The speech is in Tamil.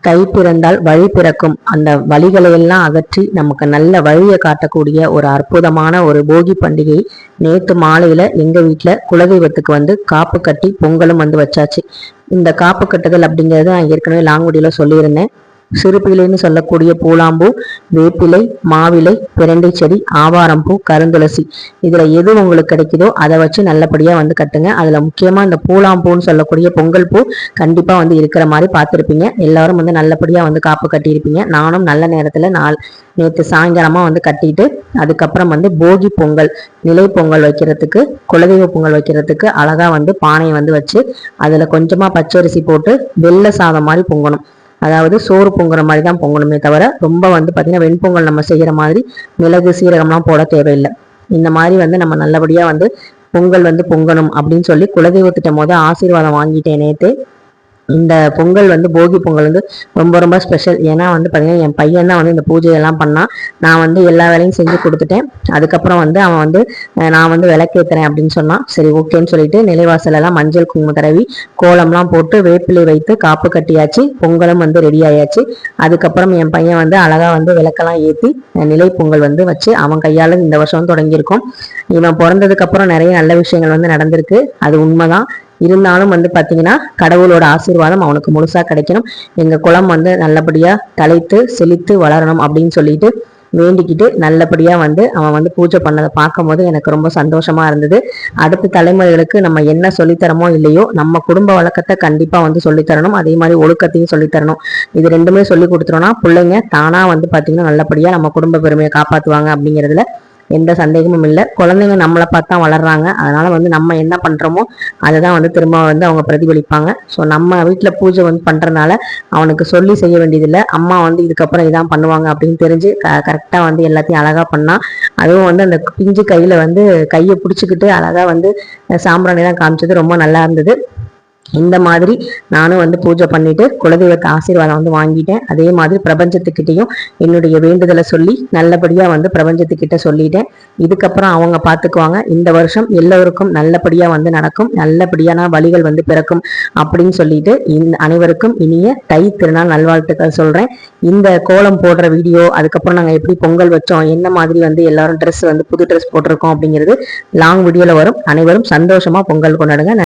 கை பிறந்தால் வழி பிறக்கும். அந்த வழிகளை எல்லாம் அகற்றி நமக்கு நல்ல வழியை காட்டக்கூடிய ஒரு அற்புதமான ஒரு போகி பண்டிகை. நேற்று மாலையில எங்க வீட்டுல குலதெய்வத்துக்கு வந்து காப்பு கட்டி பொங்கலும் வந்து வச்சாச்சு. இந்த காப்பு கட்டுதல் அப்படிங்கறது நான் ஏற்கனவே லாங்குடியில சொல்லியிருந்தேன். சிறுபிலைன்னு சொல்லக்கூடிய பூலாம்பூ, வேப்பிலை, மாவிலை, பிரண்டை செடி, ஆவாரம்பூ, கருந்துளசி, இதுல எது உங்களுக்கு கிடைக்குதோ அதை வச்சு நல்லபடியா வந்து கட்டுங்க. அதுல முக்கியமா இந்த பூலாம்பூன்னு சொல்லக்கூடிய பொங்கல் பூ கண்டிப்பா வந்து இருக்கிற மாதிரி பார்த்துருப்பீங்க. எல்லாரும் வந்து நல்லபடியா வந்து காப்பு கட்டியிருப்பீங்க. நானும் நல்ல நேரத்துல நேற்று சாயங்காலமா வந்து கட்டிட்டு அதுக்கப்புறம் வந்து போகி பொங்கல், நிலை பொங்கல் வைக்கிறதுக்கு, குலதெய்வ பொங்கல் வைக்கிறதுக்கு அழகா வந்து பானையை வந்து வச்சு அதுல கொஞ்சமா பச்சரிசி போட்டு வெள்ளை சாதம் மாதிரி பொங்கணும். அதாவது சோறு பொங்குற மாதிரி தான் பொங்கணுமே தவிர ரொம்ப வந்து பார்த்தீங்கன்னா வெண்பொங்கல் நம்ம செய்கிற மாதிரி மிளகு சீரகம்லாம் போட தேவையில்லை. இந்த மாதிரி வந்து நம்ம நல்லபடியா வந்து பொங்கல் வந்து பொங்கணும் அப்படின்னு சொல்லி குலதெய்வத்திட்ட ஆசீர்வாதம் வாங்கிட்டேன் நேற்று. இந்த பொங்கல் வந்து போகி பொங்கல் வந்து ரொம்ப ரொம்ப ஸ்பெஷல். ஏன்னா வந்து பார்த்தீங்கன்னா என் பையன் தான் வந்து இந்த பூஜையெல்லாம் பண்ணான். நான் வந்து எல்லா வேலையும் செஞ்சு கொடுத்துட்டேன். அதுக்கப்புறம் வந்து அவன் வந்து நான் வந்து விளக்கேற்றுறேன் அப்படின்னு சொன்னான். சரி ஓகேன்னு சொல்லிட்டு நிலைவாசலெல்லாம் மஞ்சள் குங்குமம் தடவி கோலம்லாம் போட்டு வேப்பிலை வைத்து காப்பு கட்டியாச்சு. பொங்கலும் வந்து ரெடி ஆயாச்சு. அதுக்கப்புறம் என் பையன் வந்து அழகா வந்து விளக்கெல்லாம் ஏற்றி நிலை பொங்கல் வந்து வச்சு அவன் கையால் இந்த வருஷம் தொடங்கியிருக்கோம். இவன் பிறந்ததுக்கு அப்புறம் நிறைய நல்ல விஷயங்கள் வந்து நடந்திருக்கு, அது உண்மைதான். இருந்தாலும் வந்து பார்த்தீங்கன்னா கடவுளோட ஆசீர்வாதம் அவனுக்கு முழுசா கிடைக்கணும். எங்க குலம் வந்து நல்லபடியா தலைத்து செழித்து வளரணும் அப்படின்னு சொல்லிட்டு வேண்டிக்கிட்டு நல்லபடியா வந்து அவன் வந்து பூஜை பண்ணதை பார்க்கும் போது எனக்கு ரொம்ப சந்தோஷமா இருந்தது. அடுத்த தலைமுறைகளுக்கு நம்ம என்ன சொல்லித்தரமோ இல்லையோ நம்ம குடும்ப வழக்கத்தை கண்டிப்பா வந்து சொல்லித்தரணும். அதே மாதிரி ஒழுக்கத்தையும் சொல்லித்தரணும். இது ரெண்டுமே சொல்லி கொடுத்துட்டோம்னா பிள்ளைங்க தானா வந்து பார்த்தீங்கன்னா நல்லபடியா நம்ம குடும்ப பெருமையை காப்பாற்றுவாங்க அப்படிங்கிறதுல எந்த சந்தேகமும் இல்லை. குழந்தைங்க நம்மளை பார்த்தா வளர்றாங்க. அதனால வந்து நம்ம என்ன பண்றோமோ அதை தான் வந்து திரும்ப வந்து அவங்க பிரதிபலிப்பாங்க. ஸோ நம்ம வீட்டில் பூஜை வந்து பண்றதுனால அவனுக்கு சொல்லி செய்ய வேண்டியதில்லை. அம்மா வந்து இதுக்கப்புறம் இதான் பண்ணுவாங்க அப்படின்னு தெரிஞ்சு கரெக்டாக வந்து எல்லாத்தையும் அழகா பண்ணா. அதுவும் வந்து அந்த பிஞ்சு கையில வந்து கையை பிடிச்சிக்கிட்டு அழகா வந்து சாம்பிராணி தான் காமிச்சது, ரொம்ப நல்லா இருந்தது. இந்த மாதிரி நானும் வந்து பூஜை பண்ணிட்டு குலதெய்வத்தை ஆசீர்வாதம் வந்து வாங்கிட்டேன். அதே மாதிரி பிரபஞ்சத்துக்கிட்டையும் என்னுடைய வேண்டுதலை சொல்லி நல்லபடியா வந்து பிரபஞ்சத்துக்கிட்ட சொல்லிட்டேன். இதுக்கப்புறம் அவங்க பார்த்துக்குவாங்க. இந்த வருஷம் எல்லோருக்கும் நல்லபடியா வந்து நடக்கும், நல்லபடியான வழிகள் வந்து பிறக்கும் அப்படின்னு சொல்லிட்டு அனைவருக்கும் இனிய தை திருநாள் நல்வாழ்த்துக்கள் சொல்றேன். இந்த கோலம் போடுற வீடியோ, அதுக்கப்புறம் நாங்கள் எப்படி பொங்கல் வச்சோம், என்ன மாதிரி வந்து எல்லாரும் ட்ரெஸ் வந்து புது ட்ரெஸ் போட்டிருக்கோம் அப்படிங்கிறது லாங் வீடியோல வரும். அனைவரும் சந்தோஷமா பொங்கல் கொண்டாடுங்க.